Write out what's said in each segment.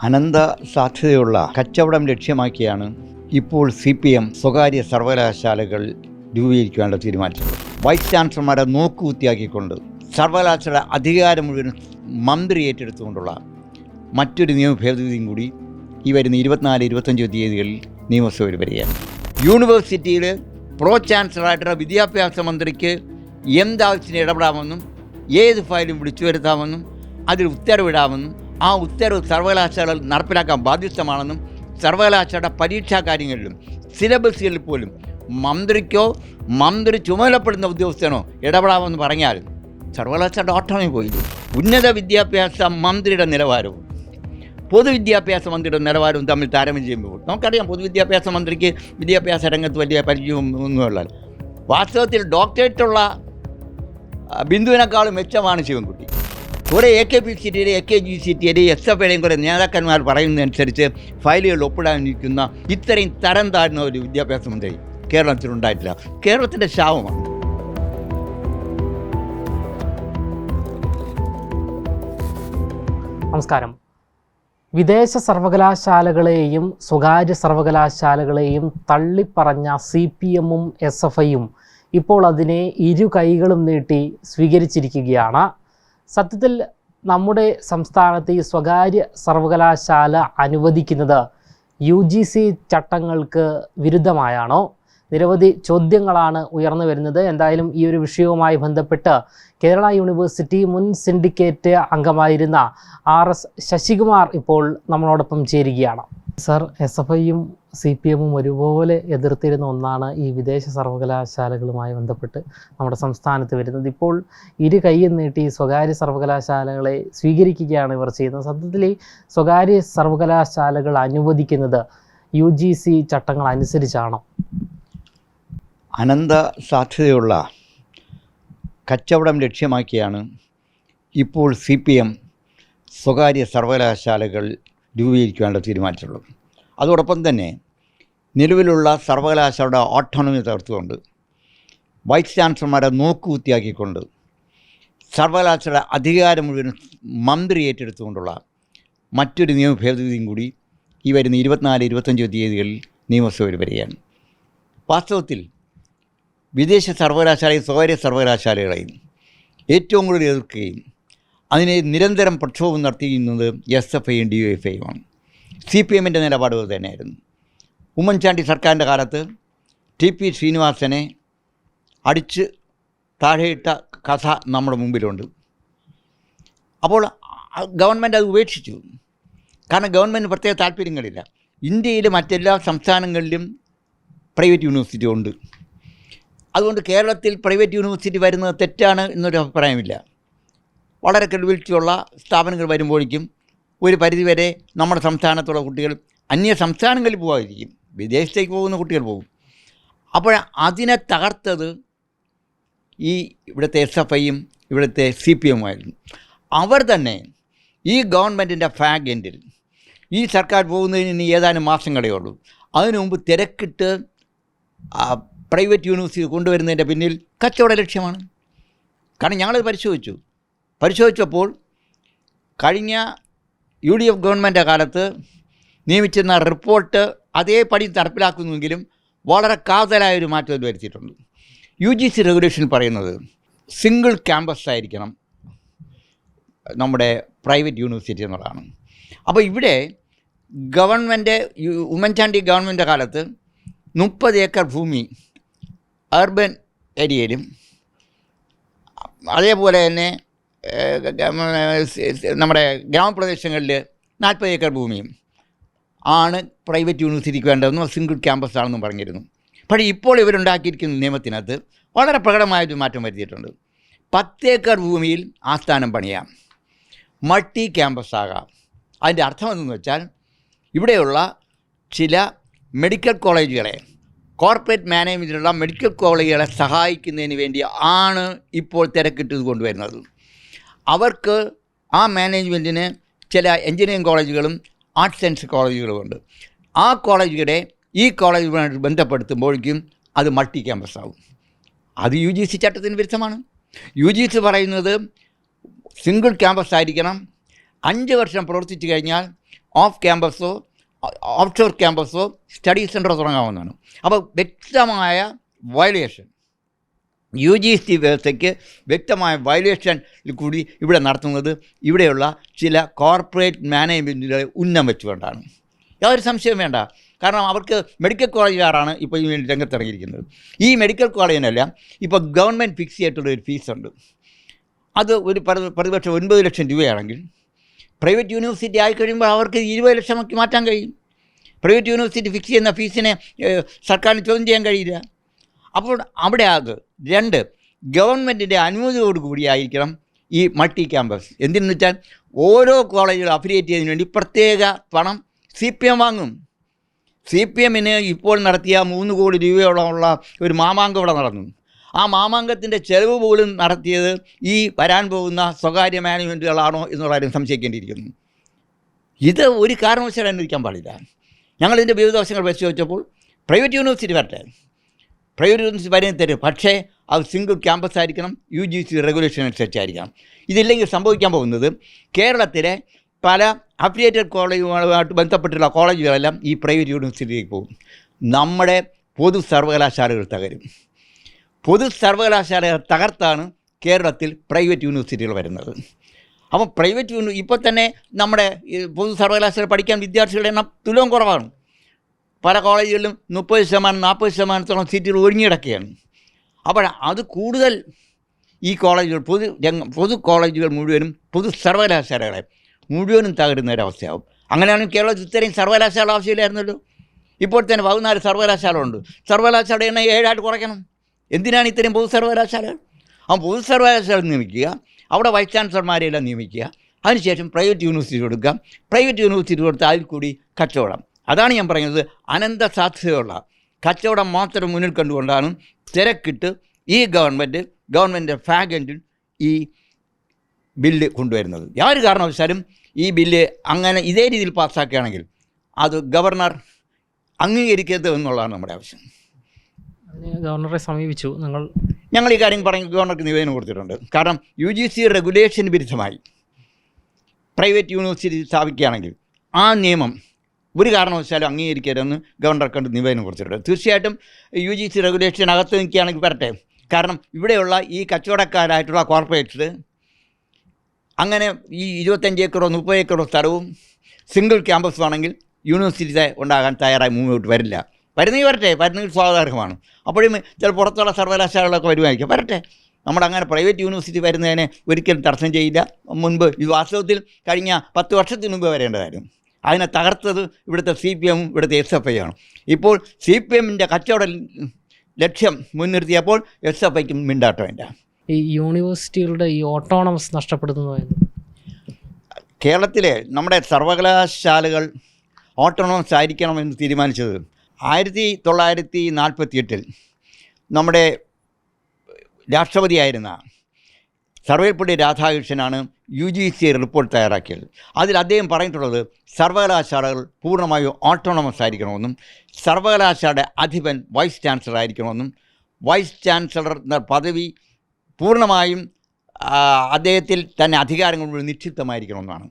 അനന്ത സാധ്യതയുള്ള കച്ചവടം ലക്ഷ്യമാക്കിയാണ് ഇപ്പോൾ CPM സ്വകാര്യ സർവകലാശാലകൾ രൂപീകരിക്കാനുള്ള തീരുമാനിച്ചത്. വൈസ് ചാൻസലർമാരെ നോക്കുകുത്തിയാക്കിക്കൊണ്ട് സർവകലാശാല അധികാരം മുഴുവൻ മന്ത്രി ഏറ്റെടുത്തുകൊണ്ടുള്ള മറ്റൊരു നിയമ ഭേദഗതിയും കൂടി ഈ വരുന്ന 24-25 തീയതികളിൽ നിയമസഭയിൽ വരികയാണ്. യൂണിവേഴ്സിറ്റിയിൽ പ്രോ ചാൻസലറായിട്ടുള്ള വിദ്യാഭ്യാസ മന്ത്രിക്ക് എന്താവശ്യത്തിന് ഇടപെടാമെന്നും ഏത് ഫയലും വിളിച്ചു വരുത്താമെന്നും അതിൽ ഉത്തരവിടാമെന്നും ആ ഉത്തരവ് സർവകലാശാലകൾ നടപ്പിലാക്കാൻ ബാധ്യസ്ഥമാണെന്നും സർവകലാശാലയുടെ പരീക്ഷാ കാര്യങ്ങളിലും സിലബസുകളിൽ പോലും മന്ത്രിക്കോ മന്ത്രി ചുമതലപ്പെടുന്ന ഉദ്യോഗസ്ഥനോ ഇടപെടാമെന്ന് പറഞ്ഞാൽ സർവകലാശാലയുടെ ഓട്ടോണമി പോയില്ലേ? ഉന്നത വിദ്യാഭ്യാസ മന്ത്രിയുടെ നിലവാരവും പൊതുവിദ്യാഭ്യാസ മന്ത്രിയുടെ നിലവാരവും തമ്മിൽ താരതമ്യം ചെയ്യുമ്പോൾ നമുക്കറിയാം, പൊതുവിദ്യാഭ്യാസ മന്ത്രിക്ക് വിദ്യാഭ്യാസ രംഗത്ത് വലിയ പരിചയമൊന്നുമുള്ള, വാസ്തവത്തിൽ ഡോക്ടറേറ്റുള്ള ബിന്ദുവിനേക്കാളും മെച്ചമാണ് ശിവൻകുട്ടി. കുറേ AKPCTയുടെ AKGCTയുടെ SFയുടെയും കുറേ നേതാക്കന്മാർ പറയുന്നതനുസരിച്ച് ഫയലുകളിൽ ഒപ്പിടാനിരിക്കുന്ന ഇത്രയും തരം താഴ്ന്ന ഒരു വിദ്യാഭ്യാസ മന്ത്രി കേരളത്തിലുണ്ടായിട്ടില്ല. കേരളത്തിൻ്റെ ശാപമാണ്. നമസ്കാരം. വിദേശ സർവകലാശാലകളെയും സ്വകാര്യ സർവകലാശാലകളെയും തള്ളിപ്പറഞ്ഞ CPMഉം SFIയും ഇപ്പോൾ അതിനെ ഇരു കൈകളും നീട്ടി സ്വീകരിച്ചിരിക്കുകയാണ്. സത്യത്തിൽ നമ്മുടെ സംസ്ഥാനത്ത് ഈ സ്വകാര്യ സർവകലാശാല അനുവദിക്കുന്നത് UGC ചട്ടങ്ങൾക്ക് വിരുദ്ധമായാണോ? നിരവധി ചോദ്യങ്ങളാണ് ഉയർന്നു വരുന്നത്. എന്തായാലും ഈ ഒരു വിഷയവുമായി ബന്ധപ്പെട്ട് കേരള യൂണിവേഴ്സിറ്റി മുൻ സിൻഡിക്കേറ്റ് അംഗമായിരുന്ന RS ശശികുമാർ ഇപ്പോൾ നമ്മളോടൊപ്പം ചേരുകയാണ്. സർ, SFIയും CPMഉം ഒരുപോലെ എതിർത്തിരുന്ന ഒന്നാണ് ഈ വിദേശ സർവകലാശാലകളുമായി ബന്ധപ്പെട്ട് നമ്മുടെ സംസ്ഥാനത്ത് വരുന്നത്. ഇപ്പോൾ ഇരു കൈയും നീട്ടി സ്വകാര്യ സർവകലാശാലകളെ സ്വീകരിക്കുകയാണ് ഇവർ ചെയ്യുന്നത്. സത്യത്തിൽ ഈ സ്വകാര്യ സർവകലാശാലകൾ അനുവദിക്കുന്നത് UGC ചട്ടങ്ങൾ അനുസരിച്ചാണോ? അനന്ത സാധ്യതയുള്ള കച്ചവടം ലക്ഷ്യമാക്കിയാണ് ഇപ്പോൾ CPM സ്വകാര്യ സർവകലാശാലകൾ രൂപീകരിക്കാനുള്ള തീരുമാനിച്ചിട്ടുള്ളത്. അതോടൊപ്പം തന്നെ നിലവിലുള്ള സർവകലാശാലയുടെ ഓട്ടോണമി തകർത്തുകൊണ്ട് വൈസ് ചാൻസലർമാരെ നോക്കുകുത്തിയാക്കിക്കൊണ്ട് സർവകലാശാല അധികാരം മുഴുവൻ മന്ത്രി ഏറ്റെടുത്തുകൊണ്ടുള്ള മറ്റൊരു നിയമ ഭേദഗതിയും കൂടി ഈ വരുന്ന 24-25 തീയതികളിൽ നിയമസഭയിൽ വരികയാണ്. വാസ്തവത്തിൽ വിദേശ സർവകലാശാലയും സ്വകാര്യ സർവകലാശാലകളെയും ഏറ്റവും കൂടുതൽ എതിർക്കുകയും അതിനെ നിരന്തരം പ്രക്ഷോഭം നടത്തിയിരുന്നത് SFIയും DYFIയുമാണ്. CPMൻ്റെ നിലപാട് തന്നെയായിരുന്നു. ഉമ്മൻചാണ്ടി സർക്കാരിൻ്റെ കാലത്ത് TP ശ്രീനിവാസനെ അടിച്ച് താഴെയിട്ട കഥ നമ്മുടെ മുമ്പിലുണ്ട്. അപ്പോൾ ഗവൺമെൻറ് അത് ഉപേക്ഷിച്ചു. കാരണം ഗവൺമെൻറ് പ്രത്യേക താല്പര്യങ്ങളില്ല. ഇന്ത്യയിലെ മറ്റെല്ലാ സംസ്ഥാനങ്ങളിലും പ്രൈവറ്റ് യൂണിവേഴ്സിറ്റി ഉണ്ട്. അതുകൊണ്ട് കേരളത്തിൽ പ്രൈവറ്റ് യൂണിവേഴ്സിറ്റി വരുന്നത് തെറ്റാണ് എന്നൊരു അഭിപ്രായമില്ല. വളരെ ക്രെഡിബിലിറ്റിയുള്ള സ്ഥാപനങ്ങൾ വരുമ്പോഴേക്കും ഒരു പരിധിവരെ നമ്മുടെ സംസ്ഥാനത്തുള്ള കുട്ടികൾ അന്യ സംസ്ഥാനങ്ങളിൽ പോകാതിരിക്കും, വിദേശത്തേക്ക് പോകുന്ന കുട്ടികൾ പോകും. അപ്പോൾ അതിനെ തകർത്തത് ഈ ഇവിടുത്തെ SFIയും ഇവിടുത്തെ CPMുമായിരുന്നു. അവർ തന്നെ ഈ ഗവൺമെൻറ്റിൻ്റെ ഫാഗ് എൻഡിൽ ഈ സർക്കാർ പോകുന്നതിന് ഇനി ഏതാനും മാസങ്ങളേ ഉള്ളൂ, അതിനു മുമ്പ് തിരക്കിട്ട് പ്രൈവറ്റ് യൂണിവേഴ്സിറ്റി കൊണ്ടുവരുന്നതിൻ്റെ പിന്നിൽ കച്ചവട ലക്ഷ്യമാണ്. കാരണം ഞങ്ങളത് പരിശോധിച്ചപ്പോൾ കഴിഞ്ഞ UDF ഗവൺമെൻറ് കാലത്ത് നിയമിച്ചിരുന്ന റിപ്പോർട്ട് അതേപടി നടപ്പിലാക്കുന്നുവെങ്കിലും വളരെ കാതലായൊരു മാറ്റം വരുത്തിയിട്ടുണ്ട്. UGC റെഗുലേഷൻ പറയുന്നത് സിംഗിൾ ക്യാമ്പസ് ആയിരിക്കണം നമ്മുടെ പ്രൈവറ്റ് യൂണിവേഴ്സിറ്റി എന്നുള്ളതാണ്. അപ്പോൾ ഇവിടെ ഉമ്മൻചാണ്ടി ഗവൺമെൻറ് കാലത്ത് 30 ഏക്കർ ഭൂമി അർബൻ ഏരിയയിലും അതേപോലെ തന്നെ നമ്മുടെ ഗ്രാമപ്രദേശങ്ങളിൽ 40 ഏക്കർ ഭൂമിയും ആണ് പ്രൈവറ്റ് യൂണിവേഴ്സിറ്റിക്ക് വേണ്ടതെന്നും സിംഗിൾ ക്യാമ്പസ് ആണെന്നും പറഞ്ഞിരുന്നു. പക്ഷേ ഇപ്പോൾ ഇവരുണ്ടാക്കിയിരിക്കുന്ന നിയമത്തിനകത്ത് വളരെ പ്രകടമായൊരു മാറ്റം വരുത്തിയിട്ടുണ്ട്. 10 ഏക്കർ ഭൂമിയിൽ ആസ്ഥാനം പണിയാം, മൾട്ടി ക്യാമ്പസ് ആകാം. അതിൻ്റെ അർത്ഥം എന്തെന്ന് വെച്ചാൽ ഇവിടെയുള്ള ചില മെഡിക്കൽ കോളേജുകളെ, കോർപ്പറേറ്റ് മാനേജ്മെൻറ്റിലുള്ള മെഡിക്കൽ കോളേജുകളെ സഹായിക്കുന്നതിന് വേണ്ടി ആണ് ഇപ്പോൾ തിരക്കിട്ടത് കൊണ്ടുവരുന്നത്. അവർക്ക് ആ മാനേജ്മെൻറ്റിന് ചില എൻജിനീയറിംഗ് കോളേജുകളും ആർട്സ് സയൻസ് കോളേജുകളുമുണ്ട്. ആ കോളേജുകളെ ഈ കോളേജുമായിട്ട് ബന്ധപ്പെടുത്തുമ്പോഴേക്കും അത് മൾട്ടി ക്യാമ്പസ് ആകും. അത് UGC ചട്ടത്തിന് വിരുദ്ധമാണ്. UGC പറയുന്നത് സിംഗിൾ ക്യാമ്പസ് ആയിരിക്കണം, 5 വർഷം പ്രവർത്തിച്ചു കഴിഞ്ഞാൽ ഓഫ് ക്യാമ്പസോ ഓഫ് ക്യാമ്പസോ സ്റ്റഡി സെൻറ്ററോ തുടങ്ങാവുന്നതാണ്. അപ്പോൾ വ്യക്തമായ വയലേഷൻ, UGC വ്യവസ്ഥയ്ക്ക് വ്യക്തമായ വയലേഷനിൽ കൂടി ഇവിടെ നടത്തുന്നത് ഇവിടെയുള്ള ചില കോർപ്പറേറ്റ് മാനേജ്മെൻറ്റുകളെ ഉന്നം വെച്ചുകൊണ്ടാണ്. യാതൊരു സംശയം വേണ്ട. കാരണം അവർക്ക് മെഡിക്കൽ കോളേജുകാരാണ് ഇപ്പോൾ ഈ വേണ്ടി രംഗത്തിറങ്ങിയിരിക്കുന്നത്. ഈ മെഡിക്കൽ കോളേജിനെല്ലാം ഇപ്പോൾ ഗവൺമെൻറ് ഫിക്സ് ചെയ്തിട്ടുള്ളൊരു ഫീസുണ്ട്. അത് ഒരു പ്രതിപക്ഷം 9 ലക്ഷം രൂപയാണെങ്കിൽ പ്രൈവറ്റ് യൂണിവേഴ്സിറ്റി ആയിക്കഴിയുമ്പോൾ അവർക്ക് 20 ലക്ഷമാക്കി മാറ്റാൻ കഴിയും. പ്രൈവറ്റ് യൂണിവേഴ്സിറ്റി ഫിക്സ് ചെയ്യുന്ന ഫീസിനെ സർക്കാരിന് ചോദ്യം ചെയ്യാൻ കഴിയില്ല. അപ്പോൾ അവിടെ അത് 2 ഗവൺമെൻറ്റിൻ്റെ അനുമതിയോടുകൂടിയായിരിക്കണം ഈ മൾട്ടി ക്യാമ്പസ്. എന്തിനെന്ന് വെച്ചാൽ ഓരോ കോളേജുകളും അഫിലിയേറ്റ് ചെയ്യുന്നതിന് വേണ്ടി പ്രത്യേക പണം CPM വാങ്ങും. CPMന് ഇപ്പോൾ നടത്തിയ 3 കോടി രൂപയോളമുള്ള ഒരു മാമാങ്കം ഇവിടെ നടന്നു. ആ മാമാങ്കത്തിൻ്റെ ചെലവ് പോലും നടത്തിയത് ഈ വരാൻ പോകുന്ന സ്വകാര്യ മാനേജ്മെൻറ്റുകളാണോ എന്നുള്ള കാര്യം സംശയിക്കേണ്ടിയിരിക്കുന്നു. ഇത് ഒരു കാരണവശാലും അനുവദിക്കാൻ പാടില്ല. ഞങ്ങളിതിൻ്റെ വിവിധ വശങ്ങൾ പരിശോധിച്ചപ്പോൾ പ്രൈവറ്റ് യൂണിവേഴ്സിറ്റി വരട്ടെ, പ്രൈവറ്റ് യൂണിവേഴ്സിറ്റി വരുന്ന തരും, പക്ഷേ അത് സിംഗിൾ ക്യാമ്പസ് ആയിരിക്കണം, UGC റെഗുലേഷൻ അനുസരിച്ചായിരിക്കണം. ഇതില്ലെങ്കിൽ സംഭവിക്കാൻ പോകുന്നത് കേരളത്തിലെ പല അഫിലിയേറ്റഡ് കോളേജുകളുമായിട്ട് ബന്ധപ്പെട്ടുള്ള കോളേജുകളെല്ലാം ഈ പ്രൈവറ്റ് യൂണിവേഴ്സിറ്റിയിലേക്ക് പോകും. നമ്മുടെ പൊതു സർവകലാശാലകൾ തകരും. പൊതു സർവകലാശാലകൾ തകർത്താണ് കേരളത്തിൽ പ്രൈവറ്റ് യൂണിവേഴ്സിറ്റികൾ വരുന്നത്. അപ്പം പ്രൈവറ്റ് ഇപ്പോൾ തന്നെ നമ്മുടെ പൊതു സർവകലാശാല പഠിക്കാൻ വിദ്യാർത്ഥികളുടെ എണ്ണം തുലവും കുറവാണ്. പല കോളേജുകളിലും 30% 40% സീറ്റുകൾ ഒഴിഞ്ഞിടക്കുകയാണ്. അപ്പോൾ അത് കൂടുതൽ ഈ കോളേജുകൾ പൊതു കോളേജുകൾ മുഴുവനും പൊതു സർവകലാശാലകളെ മുഴുവനും തകരുന്ന ഒരവസ്ഥയാവും. അങ്ങനെയാണെങ്കിൽ കേരളത്തിൽ ഇത്രയും സർവകലാശാല ആവശ്യമില്ലായിരുന്നല്ലോ. ഇപ്പോൾ തന്നെ 14 സർവകലാശാല ഉണ്ട്. സർവകലാശാലയുടെ എണ്ണം 7 ആയിട്ട് കുറയ്ക്കണം. എന്തിനാണ് ഇത്രയും പൊതു സർവകലാശാലകൾ? ആ പൊതു സർവകലാശാല നിയമിക്കുക, അവിടെ വൈസ് ചാൻസലർമാരെല്ലാം നിയമിക്കുക, അതിനുശേഷം പ്രൈവറ്റ് യൂണിവേഴ്സിറ്റി കൊടുക്കുക. പ്രൈവറ്റ് യൂണിവേഴ്സിറ്റി കൊടുത്ത് അതിൽ കൂടി കച്ചവടം. അതാണ് ഞാൻ പറയുന്നത്. അനന്ത സാധ്യതയുള്ള കച്ചവടം മാത്രം മുന്നിൽ കണ്ടുകൊണ്ടാണ് തിരക്കിട്ട് ഈ ഗവൺമെൻറ് ഫാഗൻറ്റിൽ ഈ ബില്ല് കൊണ്ടുവരുന്നത്. യാതൊരു കാരണവശാലും ഈ ബില്ല് അങ്ങനെ ഇതേ രീതിയിൽ പാസ്സാക്കുകയാണെങ്കിൽ അത് ഗവർണർ അംഗീകരിക്കരുത് എന്നുള്ളതാണ് നമ്മുടെ ആവശ്യം. ഗവർണറെ സമീപിച്ചു ഞങ്ങൾ ഈ കാര്യം പറഞ്ഞ് ഗവർണർക്ക് നിവേദനം കൊടുത്തിട്ടുണ്ട്. കാരണം UGC റെഗുലേഷന് വിരുദ്ധമായി പ്രൈവറ്റ് യൂണിവേഴ്സിറ്റി സ്ഥാപിക്കുകയാണെങ്കിൽ ആ നിയമം ഒരു കാരണവശാലും അംഗീകരിക്കരുതെന്ന് ഗവർണർ കണ്ട് നിവേദനം കൊടുത്തിട്ടുണ്ട്. തീർച്ചയായിട്ടും UGC റെഗുലേഷനകത്ത് നിൽക്കുകയാണെങ്കിൽ വരട്ടെ. കാരണം ഇവിടെയുള്ള ഈ കച്ചവടക്കാരായിട്ടുള്ള കോർപ്പറേറ്റ്സ് അങ്ങനെ ഈ 25 ഏക്കറോ 30 ഏക്കറോ സ്ഥലവും സിംഗിൾ ക്യാമ്പസും ആണെങ്കിൽ യൂണിവേഴ്സിറ്റി ഉണ്ടാകാൻ തയ്യാറായി മുന്നോട്ട് വരില്ല. വരുന്നെങ്കിൽ സ്വാഗതാർഹമാണ്. അപ്പോഴും ചില പുറത്തുള്ള സർവകലാശാലകളൊക്കെ വരുമായിരിക്കും, വരട്ടെ. നമ്മുടെ അങ്ങനെ പ്രൈവറ്റ് യൂണിവേഴ്സിറ്റി വരുന്നതിനെ ഒരിക്കലും തടസ്സം ചെയ്യില്ല. മുൻപ് ഈ വാസ്തവത്തിൽ കഴിഞ്ഞ 10 വർഷത്തിന് മുമ്പ് വരേണ്ടതായിരുന്നു. അതിനെ തകർത്തത് ഇവിടുത്തെ CPM ഇവിടുത്തെ SFI ആണ്. ഇപ്പോൾ CPMൻ്റെ കച്ചവട ലക്ഷ്യം മുൻനിർത്തിയപ്പോൾ SFIക്കും മിണ്ടാട്ടമില്ല. ഈ യൂണിവേഴ്സിറ്റികളുടെ ഈ ഓട്ടോണമസ് നഷ്ടപ്പെടുത്തുന്നത് കേരളത്തിലെ നമ്മുടെ സർവകലാശാലകൾ ഓട്ടോണമസ് ആയിരിക്കണമെന്ന് തീരുമാനിച്ചത് 1948 നമ്മുടെ രാഷ്ട്രപതിയായിരുന്ന സർവേപ്പള്ളി രാധാകൃഷ്ണനാണ് UGC റിപ്പോർട്ട് തയ്യാറാക്കിയത്. അതിൽ അദ്ദേഹം പറഞ്ഞിട്ടുള്ളത് സർവകലാശാലകൾ പൂർണ്ണമായും ഓട്ടോണമസ് ആയിരിക്കണമെന്നും സർവകലാശാലയുടെ അധിപൻ വൈസ് ചാൻസലർ ആയിരിക്കണമെന്നും വൈസ് ചാൻസലർ എന്ന പദവി പൂർണ്ണമായും അദ്ദേഹത്തിൽ തന്നെ അധികാരങ്ങൾ മുഴുവൻ നിക്ഷിപ്തമായിരിക്കണമെന്നാണ്.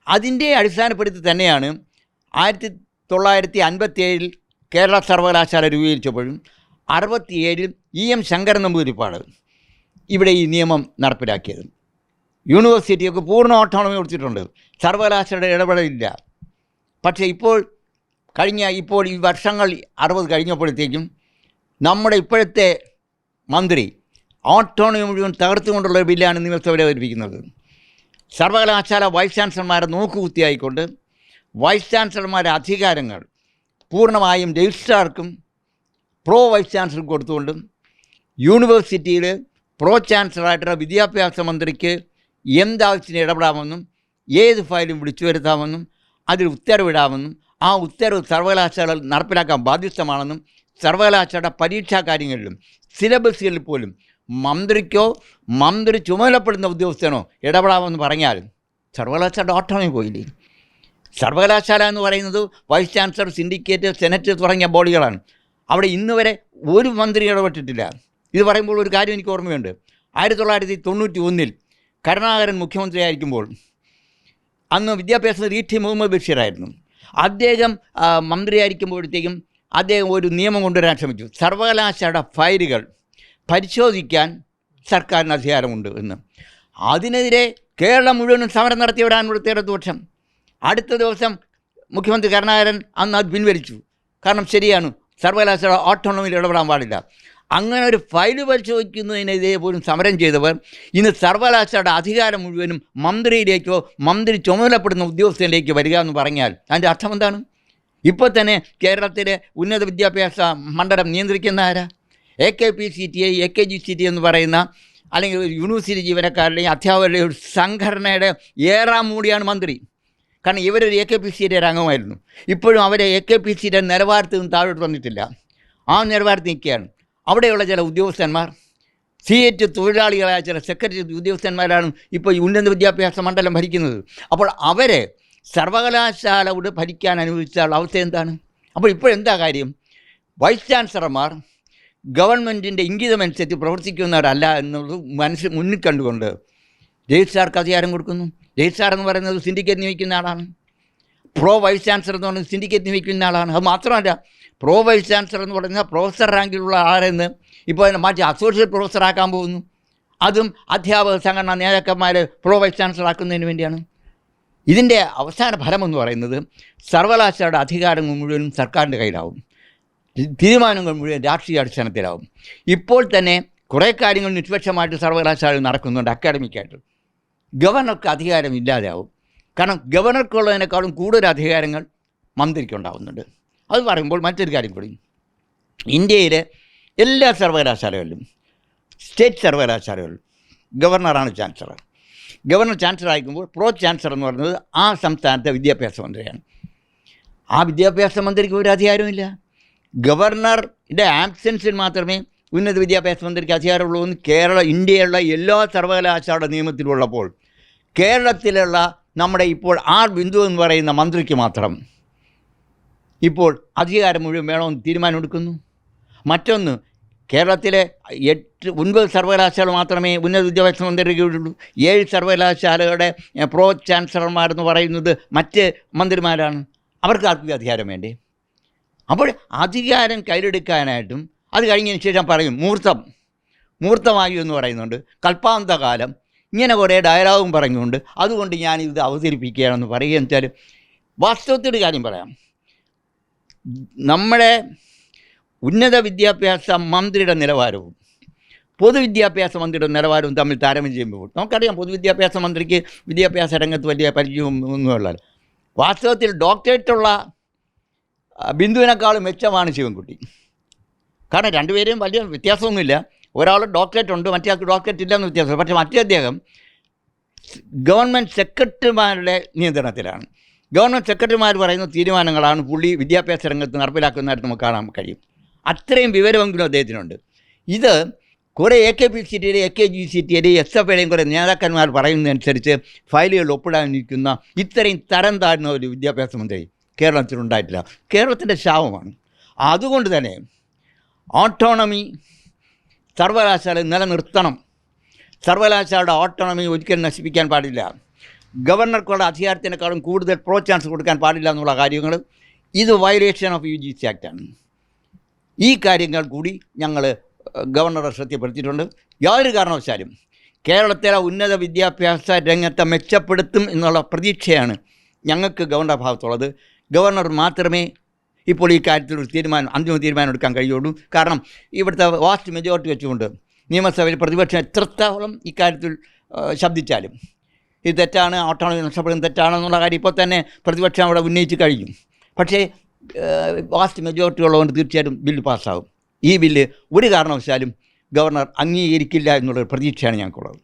അതിൻ്റെ അടിസ്ഥാനപ്പെടുത്തി തന്നെയാണ് 1957 കേരള സർവകലാശാല രൂപീകരിച്ചപ്പോഴും 67 EM ശങ്കരൻ നമ്പൂതിരിപ്പാട് ഇവിടെ ഈ നിയമം നടപ്പിലാക്കിയത്. യൂണിവേഴ്സിറ്റിയൊക്കെ പൂർണ്ണ ഓട്ടോണമി കൊടുത്തിട്ടുണ്ട്, സർവകലാശാലയുടെ ഇടപെടലില്ല. പക്ഷേ ഇപ്പോൾ ഈ വർഷങ്ങൾ 60 കഴിഞ്ഞപ്പോഴത്തേക്കും നമ്മുടെ ഇപ്പോഴത്തെ മന്ത്രി ഓട്ടോണമി മുഴുവൻ തകർത്തുകൊണ്ടുള്ള ബില്ലാണ് നിയമസഭയിൽ അവതരിപ്പിക്കുന്നത്. സർവകലാശാല വൈസ് ചാൻസലർമാരെ നോക്കുകുത്തിയായിക്കൊണ്ട് വൈസ് ചാൻസലർമാരുടെ അധികാരങ്ങൾ പൂർണ്ണമായും രജിസ്ട്രാർക്കും വൈസ് ചാൻസലർ കൊടുത്തുകൊണ്ടും യൂണിവേഴ്സിറ്റിയിൽ ചാൻസലറായിട്ടുള്ള വിദ്യാഭ്യാസ മന്ത്രിക്ക് എന്താവശ്യത്തിന് ഇടപെടാമെന്നും ഏത് ഫയലും വിളിച്ചു വരുത്താമെന്നും അതിൽ ഉത്തരവിടാമെന്നും ആ ഉത്തരവ് സർവകലാശാല നടപ്പിലാക്കാൻ ബാധ്യസ്ഥമാണെന്നും സർവകലാശാലയുടെ പരീക്ഷാ കാര്യങ്ങളിലും സിലബസുകളിൽ പോലും മന്ത്രി ചുമതലപ്പെടുന്ന ഉദ്യോഗസ്ഥനോ ഇടപെടാമെന്ന് പറഞ്ഞാൽ സർവകലാശാലയുടെ ഓട്ടോണമി പോയില്ലേ. സർവകലാശാല എന്ന് പറയുന്നത് വൈസ് ചാൻസലർ, സിൻഡിക്കേറ്റ്, സെനറ്റ് തുടങ്ങിയ ബോഡികളാണ്. അവിടെ ഇന്ന് വരെ ഒരു മന്ത്രി ഇടപെട്ടിട്ടില്ല. ഇത് പറയുമ്പോൾ ഒരു കാര്യം എനിക്ക് ഓർമ്മയുണ്ട്. 1991 കരുണാകരൻ മുഖ്യമന്ത്രിയായിരിക്കുമ്പോൾ അന്ന് വിദ്യാഭ്യാസ മന്ത്രി ടി മുഹമ്മദ് ബഷീറായിരുന്നു. അദ്ദേഹം മന്ത്രിയായിരിക്കുമ്പോഴത്തേക്കും അദ്ദേഹം ഒരു നിയമം കൊണ്ടുവരാൻ ശ്രമിച്ചു. സർവകലാശാലയുടെ ഫയലുകൾ പരിശോധിക്കാൻ സർക്കാരിന് അധികാരമുണ്ട് എന്ന്. അതിനെതിരെ കേരളം മുഴുവനും സമരം നടത്തിയവരാണ് ഇവിടുത്തെ ഇടതുപക്ഷം. അടുത്ത ദിവസം മുഖ്യമന്ത്രി കരുണാകരൻ അന്ന് അത് പിൻവലിച്ചു. കാരണം ശരിയാണ്, സർവകലാശാല ഓട്ടോണമിയിൽ ഇടപെടാൻ പാടില്ല. അങ്ങനെ ഒരു ഫയല് പരിശോധിക്കുന്നതിനെതിരെ പോലും സമരം ചെയ്തവർ ഇന്ന് സർവകലാശാലയുടെ അധികാരം മുഴുവനും മന്ത്രിയിലേക്കോ മന്ത്രി ചുമതലപ്പെടുന്ന ഉദ്യോഗസ്ഥനിലേക്ക് വരിക എന്ന് പറഞ്ഞാൽ അതിൻ്റെ അർത്ഥം എന്താണ്? ഇപ്പോൾ തന്നെ കേരളത്തിലെ ഉന്നത വിദ്യാഭ്യാസ മണ്ഡലം നിയന്ത്രിക്കുന്ന ആരാ? AKPCTI, AKGCT എന്ന് പറയുന്ന അല്ലെങ്കിൽ യൂണിവേഴ്സിറ്റി ജീവനക്കാരുടെയും അധ്യാപകരുടെയും ഒരു സംഘടനയുടെ ഏറാം മൂടിയാണ് മന്ത്രി. കാരണം ഇവരൊരു AKPCTയുടെ അംഗമായിരുന്നു. ഇപ്പോഴും അവരെ AKPCTയുടെ നിലവാരത്തിൽ നിന്ന് താഴോട്ട് വന്നിട്ടില്ല. ആ നിലവാരത്തിൽ നിൽക്കുകയാണ്. അവിടെയുള്ള ചില ഉദ്യോഗസ്ഥന്മാർ, CAT തൊഴിലാളികളായ ചില സെക്രട്ടറി ഉദ്യോഗസ്ഥന്മാരാണ് ഇപ്പോൾ ഈ ഉന്നത വിദ്യാഭ്യാസ മണ്ഡലം ഭരിക്കുന്നത്. അപ്പോൾ അവരെ സർവകലാശാലയോട് ഭരിക്കാൻ അനുവദിച്ചാൽ അവസ്ഥ എന്താണ്? അപ്പോൾ ഇപ്പോഴെന്താ കാര്യം? വൈസ് ചാൻസലർമാർ ഗവൺമെൻറ്റിൻ്റെ ഇംഗിതമനുസരിച്ച് പ്രവർത്തിക്കുന്നവരല്ല എന്നുള്ളത് മുന്നിൽ കണ്ടുകൊണ്ട് രജിസ്ട്രാർക്ക് അധികാരം കൊടുക്കുന്നു. രജിസ്ട്രാർ എന്ന് പറയുന്നത് സിൻഡിക്കേറ്റ് നിയമിക്കുന്ന ആളാണ്. പ്രോ വൈസ് ചാൻസലർ എന്ന് പറയുന്നത് സിൻഡിക്കേറ്റ് നിയമിക്കുന്ന ആളാണ്. അത് മാത്രമല്ല, പ്രോ വൈസ് ചാൻസലർ എന്ന് പറയുന്ന പ്രൊഫസർ റാങ്കിലുള്ള ആളെന്ന് ഇപ്പോൾ അതിനെ മാറ്റി അസോസിയേറ്റ് പ്രൊഫസറാക്കാൻ പോകുന്നു. അതും അധ്യാപക സംഘടനാ നേതാക്കന്മാരെ പ്രോ വൈസ് ചാൻസലർ ആക്കുന്നതിന് വേണ്ടിയാണ്. ഇതിൻ്റെ അവസാന ഫലമെന്ന് പറയുന്നത് സർവകലാശാലയുടെ അധികാരങ്ങൾ മുഴുവനും സർക്കാരിൻ്റെ കയ്യിലാവും. തീരുമാനങ്ങൾ മുഴുവൻ രാഷ്ട്രീയ അടിസ്ഥാനത്തിലാവും. ഇപ്പോൾ തന്നെ കുറേ കാര്യങ്ങൾ നിഷ്പക്ഷമായിട്ട് സർവകലാശാലയിൽ നടക്കുന്നുണ്ട്. അക്കാഡമിക്കായിട്ട് ഗവർണർക്ക് അധികാരം ഇല്ലാതെയാവും. കാരണം ഗവർണർക്കുള്ളതിനേക്കാളും കൂടുതൽ അധികാരങ്ങൾ മന്ത്രിക്കുണ്ടാവുന്നുണ്ട്. അത് പറയുമ്പോൾ മറ്റൊരു കാര്യം കൂടി, ഇന്ത്യയിലെ എല്ലാ സർവകലാശാലകളിലും സ്റ്റേറ്റ് സർവകലാശാലകളിലും ഗവർണറാണ് ചാൻസലർ. ഗവർണർ ചാൻസലർ ആയിരിക്കുമ്പോൾ പ്രോ ചാൻസലർ എന്ന് പറയുന്നത് ആ സംസ്ഥാനത്തെ വിദ്യാഭ്യാസ മന്ത്രിയാണ്. ആ വിദ്യാഭ്യാസ മന്ത്രിക്ക് ഒരു അധികാരമില്ല. ഗവർണറുടെ ആബ്സെൻസിൽ മാത്രമേ ഉന്നത വിദ്യാഭ്യാസ മന്ത്രിക്ക് അധികാരമുള്ളൂ എന്ന് ഇന്ത്യയിലുള്ള എല്ലാ സർവകലാശാലയുടെ നിയമത്തിലുള്ളപ്പോൾ കേരളത്തിലുള്ള നമ്മുടെ ഇപ്പോൾ ബിന്ദു എന്ന് പറയുന്ന മന്ത്രിക്ക് മാത്രം ഇപ്പോൾ അധികാരം മുഴുവൻ വേണമെന്ന് തീരുമാനമെടുക്കുന്നു. മറ്റൊന്ന്, കേരളത്തിലെ 9 സർവകലാശാല മാത്രമേ ഉന്നത വിദ്യാഭ്യാസ മന്ത്രിക്കുള്ളൂ. 7 സർവകലാശാലകളുടെ പ്രോ ചാൻസലർമാരെന്ന് പറയുന്നത് മറ്റ് മന്ത്രിമാരാണ്. അവർക്ക് ആർക്കും അധികാരം വേണ്ടേ? അപ്പോൾ അധികാരം കയ്യിലെടുക്കാനായിട്ടും അത് കഴിഞ്ഞതിന് ശേഷം പറയും മൂർത്തമായി എന്ന് പറയുന്നുണ്ട്. കൽപ്പാന്തകാലം ഇങ്ങനെ കുറേ ഡയലോഗും പറഞ്ഞുകൊണ്ട് അതുകൊണ്ട് ഞാനിത് അവതരിപ്പിക്കുകയാണെന്ന് പറയുകയെന്ന് വെച്ചാൽ വാസ്തവത്തിൻ്റെ കാര്യം പറയാം. നമ്മുടെ ഉന്നത വിദ്യാഭ്യാസ മന്ത്രിയുടെ നിലവാരവും പൊതുവിദ്യാഭ്യാസ മന്ത്രിയുടെ നിലവാരവും തമ്മിൽ താരതമ്യം ചെയ്യുമ്പോൾ നമുക്കറിയാം, പൊതുവിദ്യാഭ്യാസ മന്ത്രിക്ക് വിദ്യാഭ്യാസ രംഗത്ത് വലിയ പരിചയമൊന്നുമുള്ള, വാസ്തവത്തിൽ ഡോക്ടറേറ്റുള്ള ബിന്ദുവിനേക്കാളും മെച്ചമാണ് ശിവൻകുട്ടി. കാരണം രണ്ടുപേരെയും വലിയ വ്യത്യാസമൊന്നുമില്ല. ഒരാൾ ഡോക്ടറേറ്റ് ഉണ്ട്, മറ്റേ ആൾക്ക് ഡോക്ടറേറ്റ് ഇല്ലെന്ന് വ്യത്യാസം. പക്ഷേ മറ്റേ അദ്ദേഹം ഗവൺമെൻറ് സെക്രട്ടറിമാരുടെ നിയന്ത്രണത്തിലാണ്. ഗവൺമെൻറ് സെക്രട്ടറിമാർ പറയുന്ന തീരുമാനങ്ങളാണ് പുള്ളി വിദ്യാഭ്യാസ രംഗത്ത് നടപ്പിലാക്കുന്നതായിട്ട് നമുക്ക് കാണാൻ കഴിയും. അത്രയും വിവരമെങ്കിലും അദ്ദേഹത്തിനുണ്ട്. ഇത് കുറേ AKPCTയുടെ AKGCTയുടെ SFIയുടെയും കുറേ നേതാക്കന്മാർ പറയുന്നതനുസരിച്ച് ഫയലുകളിൽ ഒപ്പിടാനിരിക്കുന്ന ഇത്രയും തരം താഴ്ന്ന ഒരു വിദ്യാഭ്യാസ മന്ത്രി കേരളത്തിലുണ്ടായിട്ടില്ല. കേരളത്തിൻ്റെ ശാപമാണ്. അതുകൊണ്ട് തന്നെ ഓട്ടോണമി സർവകലാശാല നിലനിർത്തണം. സർവകലാശാലയുടെ ഓട്ടോണമി ഒരിക്കലും നശിപ്പിക്കാൻ പാടില്ല. ഗവർണർക്കുള്ള അധികാരത്തിനേക്കാളും കൂടുതൽ പ്രോ ചാൻസ് കൊടുക്കാൻ പാടില്ല എന്നുള്ള കാര്യങ്ങൾ ഇത് വയലേഷൻ ഓഫ് UGC ആക്റ്റാണ്. ഈ കാര്യങ്ങൾ കൂടി ഞങ്ങൾ ഗവർണറെ ശ്രദ്ധപ്പെടുത്തിയിട്ടുണ്ട്. യാതൊരു കാരണവശാലും കേരളത്തിലെ ഉന്നത വിദ്യാഭ്യാസ രംഗത്തെ മെച്ചപ്പെടുത്തും എന്നുള്ള പ്രതീക്ഷയാണ് ഞങ്ങൾക്ക് ഗവർണറുടെ ഭാഗത്തുള്ളത്. ഗവർണർ മാത്രമേ ഇപ്പോൾ ഈ കാര്യത്തിൽ ഒരു അന്തിമ തീരുമാനം എടുക്കാൻ കഴിയുള്ളൂ. കാരണം ഇവിടുത്തെ വാസ്റ്റ് മെജോറിറ്റി വെച്ചുകൊണ്ട് നിയമസഭയിൽ പ്രതിപക്ഷം എത്രത്തോളം ഇക്കാര്യത്തിൽ ശബ്ദിച്ചാലും ഇത് തെറ്റാണ്, ഓട്ടോണമി നഷ്ടപ്പെടുന്നത് തെറ്റാണെന്നുള്ള കാര്യം ഇപ്പോൾ തന്നെ പ്രതിപക്ഷം അവിടെ ഉന്നയിച്ച് കഴിഞ്ഞു. പക്ഷേ വാസ്റ്റ് മെജോറിറ്റി ഉള്ളതുകൊണ്ട് തീർച്ചയായിട്ടും ബില്ല് പാസ്സാകും. ഈ ബില്ല് ഒരു കാരണവശാലും ഗവർണർ അംഗീകരിക്കില്ല എന്നുള്ള പ്രതീക്ഷയാണ് ഞങ്ങൾക്കുള്ളത്.